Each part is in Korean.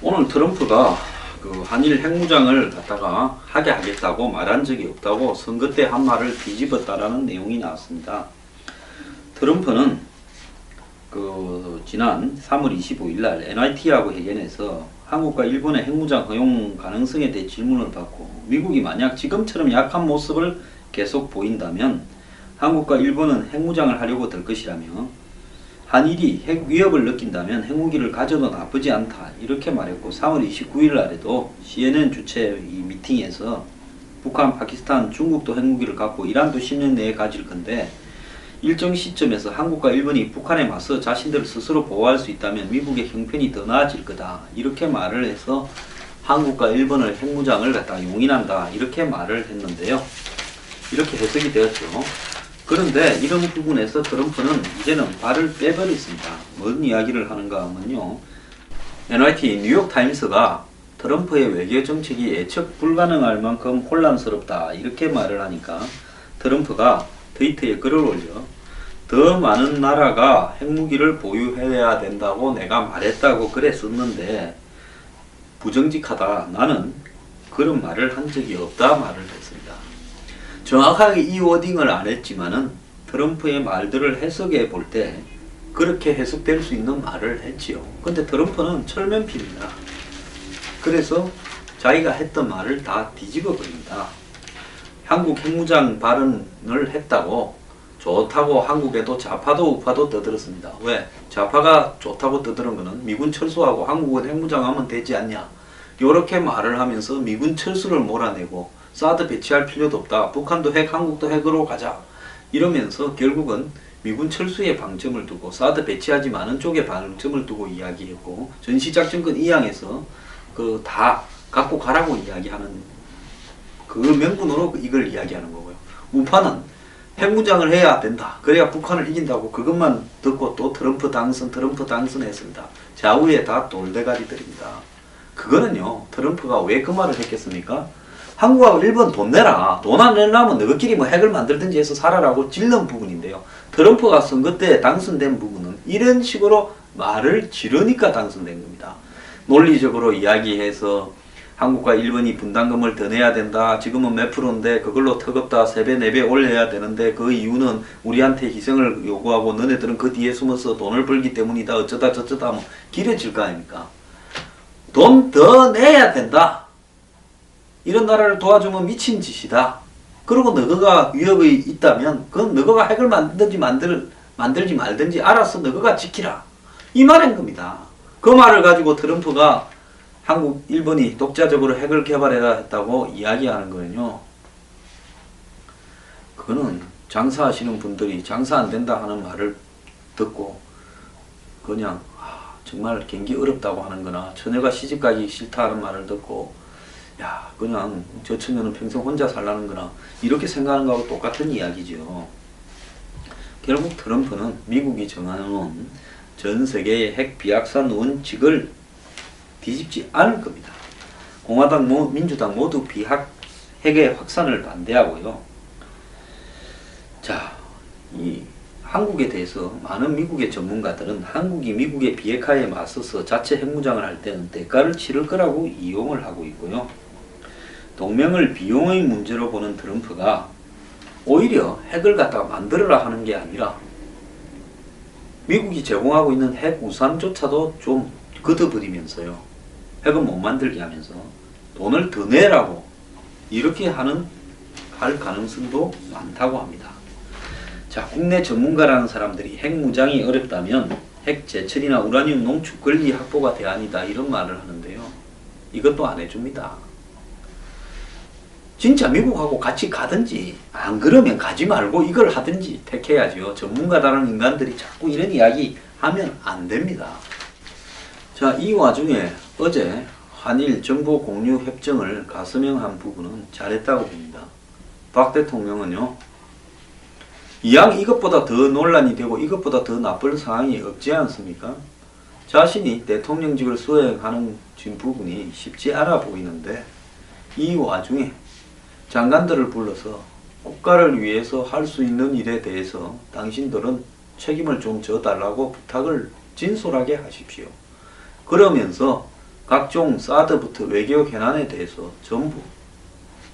오늘 트럼프가 그 한일 핵무장을 갖다가 하게 하겠다고 말한 적이 없다고 선거 때 한 말을 뒤집었다라는 내용이 나왔습니다. 트럼프는 그 지난 3월 25일 날 NYT하고 회견에서 한국과 일본의 핵무장 허용 가능성에 대해 질문을 받고 미국이 만약 지금처럼 약한 모습을 계속 보인다면 한국과 일본은 핵무장을 하려고 들 것이라며 한일이 핵 위협을 느낀다면 핵무기를 가져도 나쁘지 않다 이렇게 말했고 3월 29일 날에도 CNN 주최 이 미팅에서 북한, 파키스탄, 중국도 핵무기를 갖고 이란도 10년 내에 가질 건데 일정 시점에서 한국과 일본이 북한에 맞서 자신들을 스스로 보호할 수 있다면 미국의 형편이 더 나아질 거다 이렇게 말을 해서 한국과 일본을 핵무장을 갖다가 용인한다 이렇게 말을 했는데요. 이렇게 해석이 되었죠. 그런데 이런 부분에서 트럼프는 이제는 발을 빼버렸습니다. 뭔 이야기를 하는가 하면요. NYT 뉴욕타임스가 트럼프의 외교 정책이 예측 불가능할 만큼 혼란스럽다 이렇게 말을 하니까 트럼프가 트위터에 글을 올려 더 많은 나라가 핵무기를 보유해야 된다고 내가 말했다고 글에 썼는데 부정직하다. 나는 그런 말을 한 적이 없다 말을 했습니다. 정확하게 이 워딩을 안 했지만은 트럼프의 말들을 해석해 볼 때 그렇게 해석될 수 있는 말을 했지요. 근데 트럼프는 철면피입니다. 그래서 자기가 했던 말을 다 뒤집어 버립니다. 한국 핵무장 발언을 했다고 좋다고 한국에도 좌파도 우파도 떠들었습니다. 왜? 좌파가 좋다고 떠드는 거는 미군 철수하고 한국은 핵무장하면 되지 않냐 요렇게 말을 하면서 미군 철수를 몰아내고 사드 배치할 필요도 없다. 북한도 핵, 한국도 핵으로 가자. 이러면서 결국은 미군 철수에 방점을 두고 사드 배치하지 않은 쪽에 방점을 두고 이야기했고 전시작전권 2항에서 그 다 갖고 가라고 이야기하는 그 명분으로 이걸 이야기하는 거고요. 우파는 핵무장을 해야 된다. 그래야 북한을 이긴다고 그것만 듣고 또 트럼프 당선했습니다. 좌우에 다 돌대가리들입니다. 그거는요. 트럼프가 왜 그 말을 했겠습니까? 한국하고 일본 돈 내라. 돈 안 내려면 너희끼리 뭐 핵을 만들든지 해서 살아라고 질른 부분인데요. 트럼프가 선거 때 당선된 부분은 이런 식으로 말을 지르니까 당선된 겁니다. 논리적으로 이야기해서 한국과 일본이 분담금을 더 내야 된다. 지금은 몇 프로인데 그걸로 턱없다 3배, 4배 올려야 되는데 그 이유는 우리한테 희생을 요구하고 너네들은 그 뒤에 숨어서 돈을 벌기 때문이다. 어쩌다 저쩌다 뭐 길어질 거 아닙니까? 돈 더 내야 된다. 이런 나라를 도와주면 미친 짓이다. 그리고 너가 위협이 있다면 그건 너가 핵을 만들지 말든지 알아서 너가 지키라. 이 말인 겁니다. 그 말을 가지고 트럼프가 한국, 일본이 독자적으로 핵을 개발해야 했다고 이야기하는 거는요. 그거는 장사하시는 분들이 장사 안 된다 하는 말을 듣고 그냥 정말 경기 어렵다고 하는 거나 처녀가 시집가기 싫다 하는 말을 듣고 야 그냥 저 처녀는 평생 혼자 살라는 거나 이렇게 생각하는 거하고 똑같은 이야기죠. 결국 트럼프는 미국이 정해놓은 전 세계의 핵 비확산 원칙을 뒤집지 않을 겁니다. 공화당, 민주당 모두 핵의 확산을 반대하고요. 자, 이 한국에 대해서 많은 미국의 전문가들은 한국이 미국의 비핵화에 맞서서 자체 핵무장을 할 때는 대가를 치를 거라고 이용을 하고 있고요. 동맹을 비용의 문제로 보는 트럼프가 오히려 핵을 갖다가 만들어라 하는 게 아니라 미국이 제공하고 있는 핵 우산조차도 좀 걷어버리면서요. 핵은 못 만들게 하면서 돈을 더 내라고 이렇게 할 가능성도 많다고 합니다. 자, 국내 전문가라는 사람들이 핵무장이 어렵다면 핵 제철이나 우라늄 농축 권리 확보가 대안이다 이런 말을 하는데요. 이것도 안 해줍니다. 진짜 미국하고 같이 가든지 안 그러면 가지 말고 이걸 하든지 택해야죠. 전문가다라는 인간들이 자꾸 이런 이야기 하면 안 됩니다. 자, 이 와중에 어제 한일 정보 공유 협정을 가서명한 부분은 잘했다고 봅니다. 박 대통령은요. 이왕 이것보다 더 논란이 되고 이것보다 더 나쁠 상황이 없지 않습니까? 자신이 대통령직을 수행하는 부분이 쉽지 않아 보이는데 이 와중에 장관들을 불러서 국가를 위해서 할 수 있는 일에 대해서 당신들은 책임을 좀 져달라고 부탁을 진솔하게 하십시오. 그러면서 각종 사드부터 외교 현안에 대해서 전부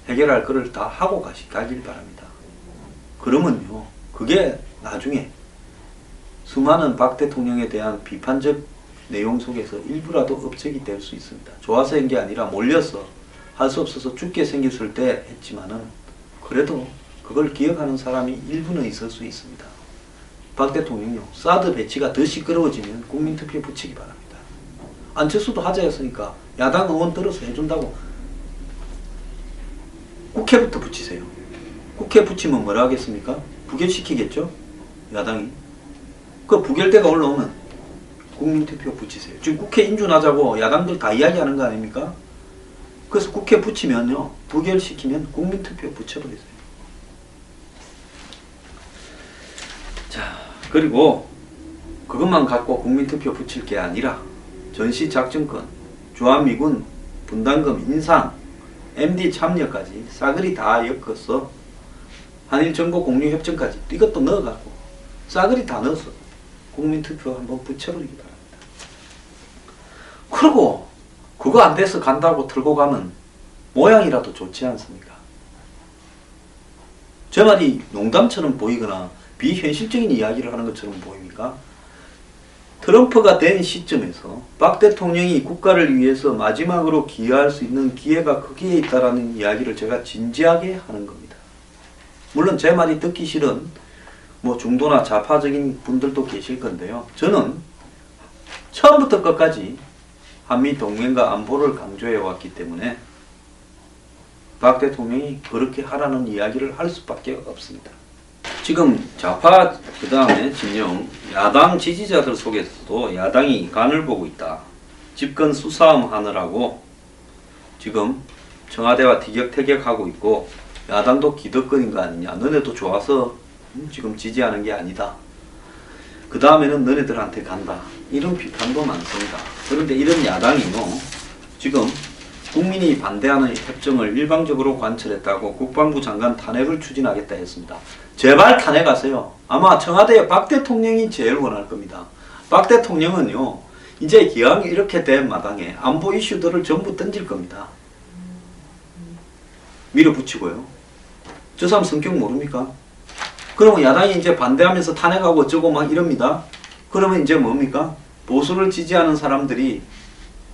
해결할 것을 다 하고 가길 바랍니다. 그러면요, 그게 나중에 수많은 박 대통령에 대한 비판적 내용 속에서 일부라도 업적이 될 수 있습니다. 좋아서 한 게 아니라 몰려서 할 수 없어서 죽게 생겼을 때 했지만은 그래도 그걸 기억하는 사람이 일부는 있을 수 있습니다. 박 대통령요, 사드 배치가 더 시끄러워지면 국민투표 붙이기 바랍니다. 안철수도 하자였으니까 야당 의원 들어서 해준다고 국회부터 붙이세요. 국회 붙이면 뭐라 하겠습니까? 부결시키겠죠? 야당이. 그 부결대가 올라오면 국민투표 붙이세요. 지금 국회 인준하자고 야당들 다 이야기하는 거 아닙니까? 그래서 국회 붙이면요, 부결시키면 국민투표 붙여버리세요. 자, 그리고 그것만 갖고 국민투표 붙일 게 아니라 전시작전권, 주한미군 분담금 인상, MD 참여까지 싸그리 다 엮어서 한일정보공유협정까지 이것도 넣어갖고 싸그리 다 넣어서 국민투표 한번 붙여버리기 바랍니다. 그리고 그거 안 돼서 간다고 틀고 가면 모양이라도 좋지 않습니까? 제 말이 농담처럼 보이거나 비현실적인 이야기를 하는 것처럼 보입니까? 트럼프가 된 시점에서 박 대통령이 국가를 위해서 마지막으로 기여할 수 있는 기회가 거기에 있다라는 이야기를 제가 진지하게 하는 겁니다. 물론 제 말이 듣기 싫은 중도나 좌파적인 분들도 계실 건데요. 저는 처음부터 끝까지 한미 동맹과 안보를 강조해 왔기 때문에 박 대통령이 그렇게 하라는 이야기를 할 수밖에 없습니다. 지금 좌파 그 다음에 진영 야당 지지자들 속에서도 야당이 간을 보고 있다. 집권 수싸움 하느라고 지금 청와대와 티격태격하고 있고 야당도 기득권인 거 아니냐. 너네도 좋아서 지금 지지하는 게 아니다. 그 다음에는 너네들한테 간다. 이런 비판도 많습니다. 그런데 이런 야당이요, 지금 국민이 반대하는 협정을 일방적으로 관철했다고 국방부 장관 탄핵을 추진하겠다 했습니다. 제발 탄핵하세요. 아마 청와대 박 대통령이 제일 원할 겁니다. 박 대통령은요, 이제 기왕 이렇게 된 마당에 안보 이슈들을 전부 던질 겁니다. 밀어붙이고요. 저 사람 성격 모릅니까? 그러면 야당이 이제 반대하면서 탄핵하고 어쩌고 막 이럽니다. 그러면 이제 뭡니까? 보수를 지지하는 사람들이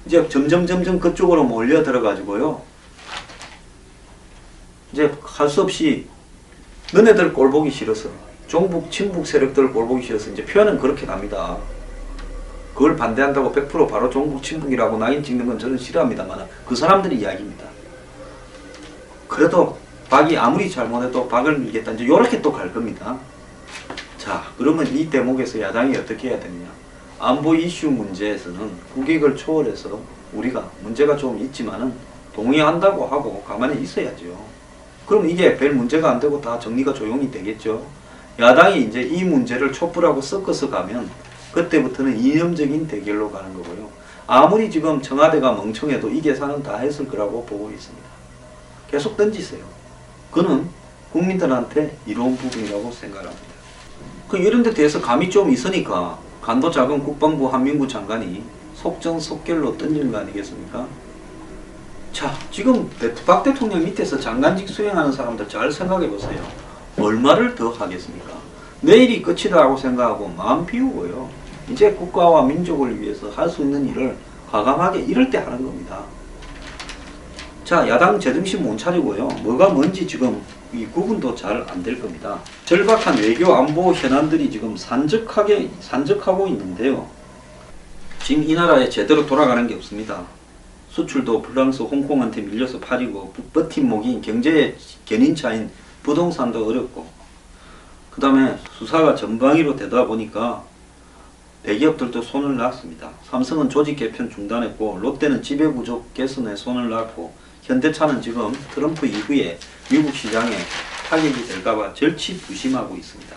이제 점점 그쪽으로 몰려 들어가지고요. 이제 할 수 없이 너네들 꼴 보기 싫어서, 종북, 친북 세력들 꼴 보기 싫어서 이제 표현은 그렇게 갑니다. 그걸 반대한다고 100% 바로 종북, 친북이라고 낙인 찍는 건 저는 싫어합니다만 그 사람들이 이야기입니다. 그래도 박이 아무리 잘못해도 박을 밀겠다. 이제 요렇게 또 갈 겁니다. 자, 그러면 이 대목에서 야당이 어떻게 해야 되느냐. 안보 이슈 문제에서는 국익을 초월해서 우리가 문제가 좀 있지만은 동의한다고 하고 가만히 있어야죠. 그럼 이게 별 문제가 안 되고 다 정리가 조용히 되겠죠. 야당이 이제 이 문제를 촛불하고 섞어서 가면 그때부터는 이념적인 대결로 가는 거고요. 아무리 지금 청와대가 멍청해도 이 계산은 다 했을 거라고 보고 있습니다. 계속 던지세요. 그는 국민들한테 이로운 부분이라고 생각합니다. 이런 데 대해서 감이 좀 있으니까 간도 작은 국방부 한민구 장관이 속전속결로 던지는 거 아니겠습니까? 자, 지금 박 대통령 밑에서 장관직 수행하는 사람들 잘 생각해 보세요. 얼마를 더 하겠습니까? 내일이 끝이라고 생각하고 마음 비우고요. 이제 국가와 민족을 위해서 할 수 있는 일을 과감하게 이럴 때 하는 겁니다. 자, 야당 제정신 못 차리고요. 뭐가 뭔지 지금 이 구분도 잘 안 될 겁니다. 절박한 외교 안보 현안들이 지금 산적하고 있는데요. 지금 이 나라에 제대로 돌아가는 게 없습니다. 수출도 프랑스, 홍콩한테 밀려서 팔리고 버팀목인 경제의 견인차인 부동산도 어렵고 그 다음에 수사가 전방위로 되다 보니까 대기업들도 손을 놨습니다. 삼성은 조직 개편 중단했고 롯데는 지배구조 개선에 손을 놨고 현대차는 지금 트럼프 이후에 미국 시장에 타격이 될까봐 절치부심하고 있습니다.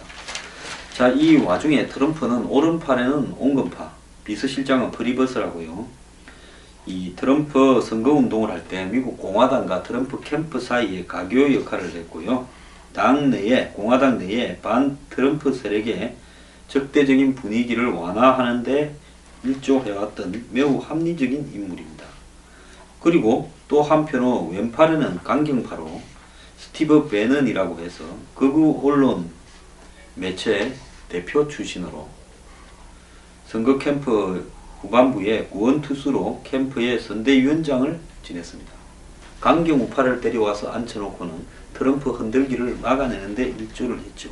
자, 이 와중에 트럼프는 오른팔에는 온건파, 비서실장은 프리버스라고요. 이 트럼프 선거운동을 할 때 미국 공화당과 트럼프 캠프 사이에 가교 역할을 했고요. 당 내에, 공화당 내에 반 트럼프 세력의 적대적인 분위기를 완화하는 데 일조해왔던 매우 합리적인 인물입니다. 그리고 또 한편으로 왼팔에는 강경파로 스티브 배넌이라고 해서 극우 언론 매체 대표 출신으로 선거 캠프 후반부에 구원투수로 캠프의 선대위원장을 지냈습니다. 강경 우파를 데려와서 앉혀놓고는 트럼프 흔들기를 막아내는데 일조를 했죠.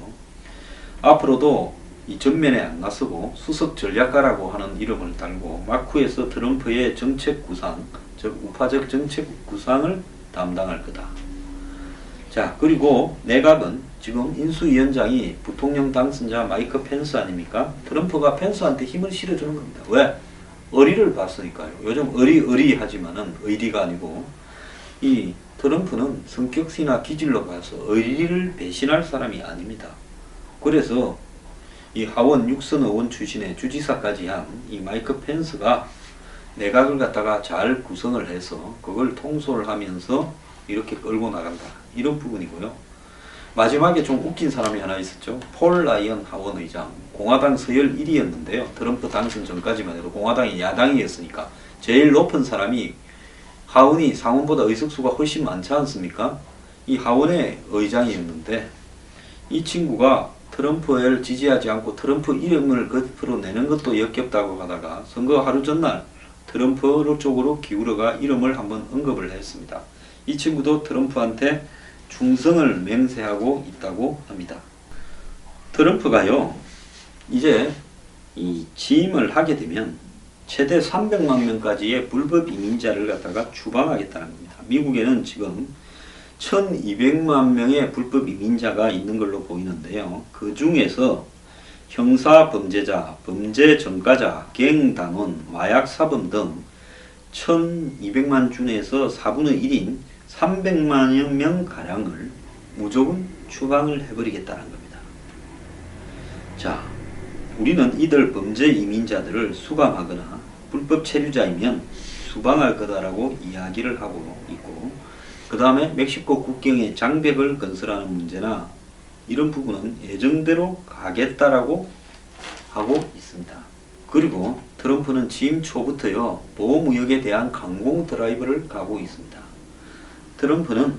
앞으로도 이 전면에 안 나서고 수석 전략가라고 하는 이름을 달고 마쿠에서 트럼프의 정책 구상, 즉 우파적 정책 구상을 담당할 거다. 자, 그리고 내각은 지금 인수위원장이 부통령 당선자 마이크 펜스 아닙니까? 트럼프가 펜스한테 힘을 실어주는 겁니다. 왜? 의리를 봤으니까요. 요즘 의리 하지만은 의리가 아니고, 이 트럼프는 성격이나 기질로 봐서 의리를 배신할 사람이 아닙니다. 그래서 이 하원 육선 의원 출신의 주지사까지 한 이 마이크 펜스가 내각을 갖다가 잘 구성을 해서 그걸 통솔을 하면서 이렇게 끌고 나간다. 이런 부분이고요. 마지막에 좀 웃긴 사람이 하나 있었죠. 폴 라이언 하원 의장. 공화당 서열 1위였는데요. 트럼프 당선 전까지만 해도 공화당이 야당이었으니까 제일 높은 사람이 하원이 상원보다 의석수가 훨씬 많지 않습니까? 이 하원의 의장이었는데 이 친구가 트럼프를 지지하지 않고 트럼프 이름을 거꾸로 내는 것도 역겹다고 하다가 선거 하루 전날 트럼프 쪽으로 기울어가 이름을 한번 언급을 했습니다. 이 친구도 트럼프한테 충성을 맹세하고 있다고 합니다. 트럼프가요, 이제 이 취임을 하게 되면 최대 300만 명까지의 불법 이민자를 갖다가 추방하겠다는 겁니다. 미국에는 지금 1200만 명의 불법 이민자가 있는 걸로 보이는데요. 그 중에서 형사 범죄자, 범죄 전과자, 갱단원, 마약 사범 등 1200만 중에서 4분의 1인 300만여 명 가량을 무조건 추방을 해버리겠다는 겁니다. 자, 우리는 이들 범죄 이민자들을 수감하거나 불법 체류자이면 수방할 거다라고 이야기를 하고 있고, 그 다음에 멕시코 국경에 장벽을 건설하는 문제나 이런 부분은 예정대로 가겠다라고 하고 있습니다. 그리고 트럼프는 취임 초부터요, 보호무역에 대한 강공 드라이브를 가고 있습니다. 트럼프는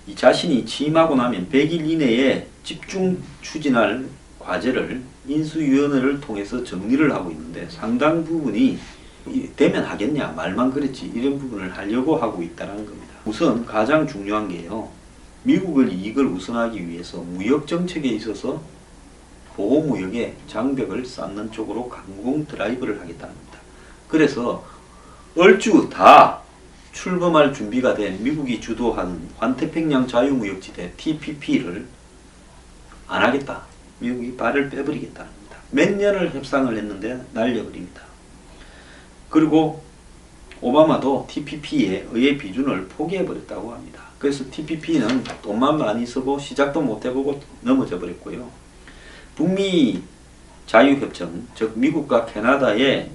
이 자신이 취임하고 나면 100일 이내에 집중 추진할 과제를 인수위원회를 통해서 정리를 하고 있는데 상당 부분이 되면 하겠냐, 말만 그랬지, 이런 부분을 하려고 하고 있다는 겁니다. 우선 가장 중요한 게요, 미국의 이익을 우선하기 위해서 무역 정책에 있어서 보호무역에 장벽을 쌓는 쪽으로 강공 드라이브를 하겠다는 겁니다. 그래서 얼추 다 출범할 준비가 된 미국이 주도하는 환태평양 자유무역지대 TPP를 안 하겠다. 미국이 발을 빼버리겠다는 겁니다. 몇 년을 협상을 했는데 날려버립니다. 그리고 오바마도 TPP에 의회 비준을 포기해버렸다고 합니다. 그래서 TPP는 돈만 많이 쓰고 시작도 못해보고 넘어져 버렸고요. 북미 자유협정, 즉 미국과 캐나다의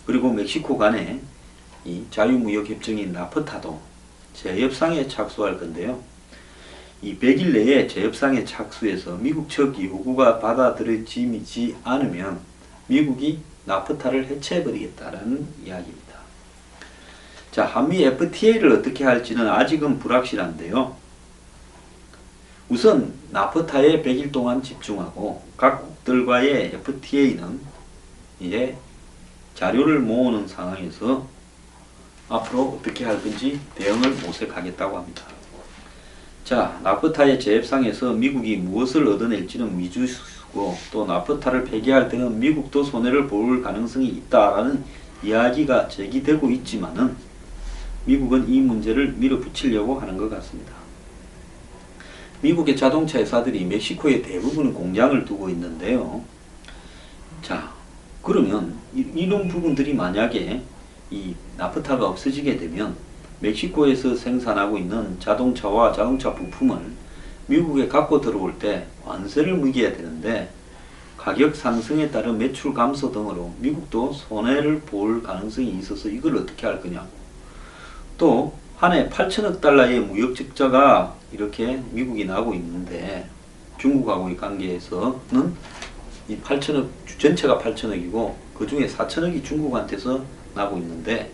그리고 멕시코 간의 이 자유무역협정인 나프타도 재협상에 착수할 건데요. 이 100일 내에 재협상에 착수해서 미국 측 요구가 받아들여지지 않으면 미국이 나프타를 해체해버리겠다라는 이야기입니다. 자, 한미 FTA를 어떻게 할지는 아직은 불확실한데요. 우선 나프타에 100일 동안 집중하고 각국들과의 FTA는 이제 자료를 모으는 상황에서 앞으로 어떻게 할 건지 대응을 모색하겠다고 합니다. 자, 나프타의 재협상에서 미국이 무엇을 얻어낼지는 미지수고, 또 나프타를 폐기할 때는 미국도 손해를 볼 가능성이 있다라는 이야기가 제기되고 있지만은 미국은 이 문제를 밀어붙이려고 하는 것 같습니다. 미국의 자동차 회사들이 멕시코에 대부분 공장을 두고 있는데요. 자, 그러면 이런 부분들이 만약에 이 나프타가 없어지게 되면 멕시코에서 생산하고 있는 자동차와 자동차 부품을 미국에 갖고 들어올 때 관세를 매겨야 되는데 가격 상승에 따른 매출 감소 등으로 미국도 손해를 볼 가능성이 있어서 이걸 어떻게 할 거냐. 또 한 해 8천억 달러의 무역 적자가 이렇게 미국이 나고 있는데 중국하고의 관계에서는 이 8천억 전체가 8천억이고 그 중에 4천억이 중국한테서 나고 있는데,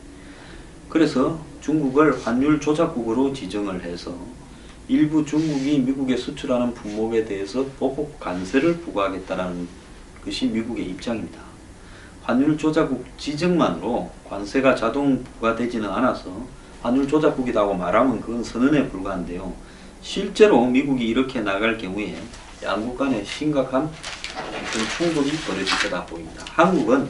그래서 중국을 환율 조작국으로 지정을 해서 일부 중국이 미국에 수출하는 품목에 대해서 보복 관세를 부과하겠다는 것이 미국의 입장입니다. 환율 조작국 지정만으로 관세가 자동 부과되지는 않아서 환율 조작국이라고 말하면 그건 선언에 불과한데요. 실제로 미국이 이렇게 나갈 경우에 양국 간에 심각한 충돌이 벌어질 거다 보입니다. 한국은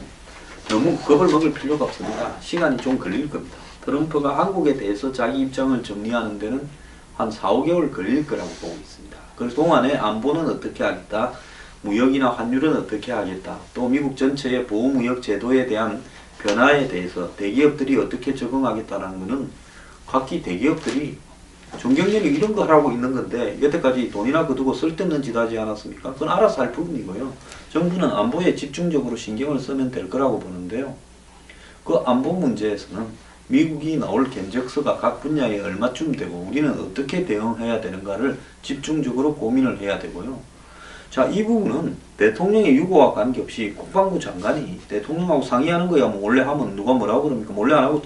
너무 겁을 먹을 필요가 없습니다. 시간이 좀 걸릴 겁니다. 트럼프가 한국에 대해서 자기 입장을 정리하는 데는 한 4, 5개월 걸릴 거라고 보고 있습니다. 그 동안에 안보는 어떻게 하겠다, 무역이나 환율은 어떻게 하겠다, 또 미국 전체의 보호무역 제도에 대한 변화에 대해서 대기업들이 어떻게 적응하겠다는 것은 각기 대기업들이 종경련이 이런 거 하라고 있는 건데 여태까지 돈이나 거두고 쓸데없는 짓 하지 않았습니까? 그건 알아서 할 부분이고요. 정부는 안보에 집중적으로 신경을 쓰면 될 거라고 보는데요. 그 안보 문제에서는 미국이 나올 견적서가 각 분야에 얼마쯤 되고 우리는 어떻게 대응해야 되는가를 집중적으로 고민을 해야 되고요. 자, 이 부분은 대통령의 유고와 관계없이 국방부 장관이 대통령하고 상의하는 거야 뭐 원래 하면 누가 뭐라고 그럽니까? 몰래 안 하고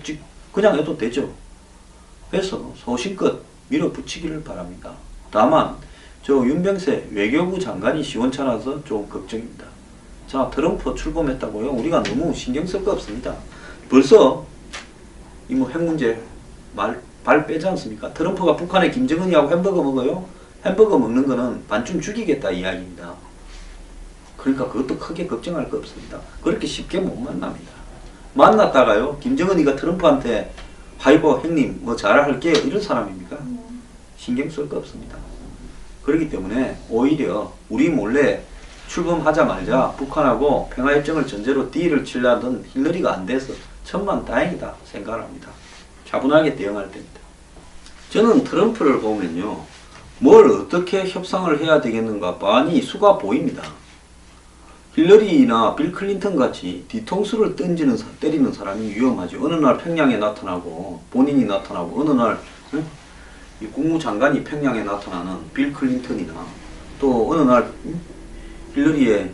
그냥 해도 되죠. 그래서 소신껏 밀어붙이기를 바랍니다. 다만 저 윤병세 외교부 장관이 시원찮아서 좀 걱정입니다. 자, 트럼프 출범했다고요? 우리가 너무 신경 쓸 거 없습니다. 벌써 이 뭐 핵 문제 발 빼지 않습니까? 트럼프가 북한의 김정은이하고 햄버거 먹어요? 햄버거 먹는 거는 반쯤 죽이겠다 이야기입니다. 그러니까 그것도 크게 걱정할 거 없습니다. 그렇게 쉽게 못 만납니다. 만났다가요, 김정은이가 트럼프한테 하이버 형님 뭐 잘할게요 이런 사람입니까? 신경 쓸 거 없습니다. 그렇기 때문에 오히려 우리 몰래 출범하자마자 북한하고 평화협정을 전제로 딜을 치려던 힐러리가 안 돼서 천만다행이다 생각을 합니다. 차분하게 대응할 때입니다. 저는 트럼프를 보면요, 뭘 어떻게 협상을 해야 되겠는가 많이 수가 보입니다. 힐러리나 빌 클린턴 같이 뒤통수를 때리는 사람이 위험하죠. 어느 날 평양에 나타나고 본인이 나타나고 어느 날 이 국무장관이 평양에 나타나는 빌 클린턴이나 또 어느 날 힐러리의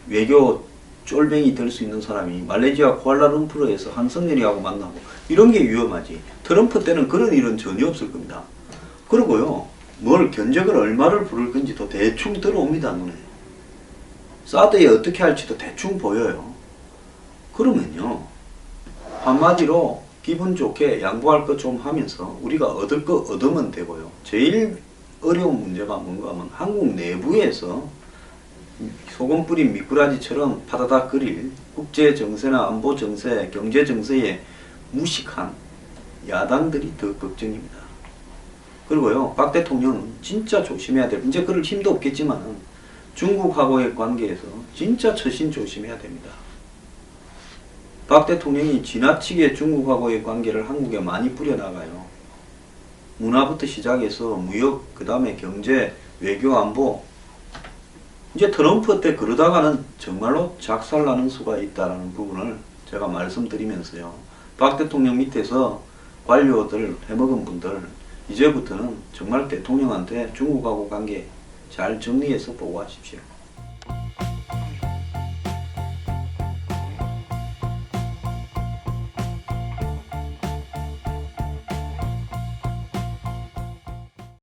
외교 쫄병이 될 수 있는 사람이 말레이시아 쿠알라룸푸르에서 한성렬이하고 만나고 이런 게 위험하지. 트럼프 때는 그런 일은 전혀 없을 겁니다. 그리고요, 뭘 견적을 얼마를 부를 건지도 대충 들어옵니다. 눈에. 사드에 어떻게 할지도 대충 보여요. 그러면요, 한마디로 기분 좋게 양보할 것 좀 하면서 우리가 얻을 거 얻으면 되고요. 제일 어려운 문제가 뭔가 하면 한국 내부에서 소금 뿌린 미꾸라지처럼 파다닥 끓일 국제 정세나 안보 정세, 경제 정세에 무식한 야당들이 더 걱정입니다. 그리고요, 박 대통령은 진짜 조심해야 돼요. 이제 그럴 힘도 없겠지만 중국하고의 관계에서 진짜 처신 조심해야 됩니다. 박 대통령이 지나치게 중국하고의 관계를 한국에 많이 뿌려나가요. 문화부터 시작해서 무역, 그 다음에 경제, 외교, 안보. 이제 트럼프 때 그러다가는 정말로 작살나는 수가 있다는 부분을 제가 말씀드리면서요. 박 대통령 밑에서 관료들, 해먹은 분들, 이제부터는 정말 대통령한테 중국하고 관계 잘 정리해서 보고하십시오.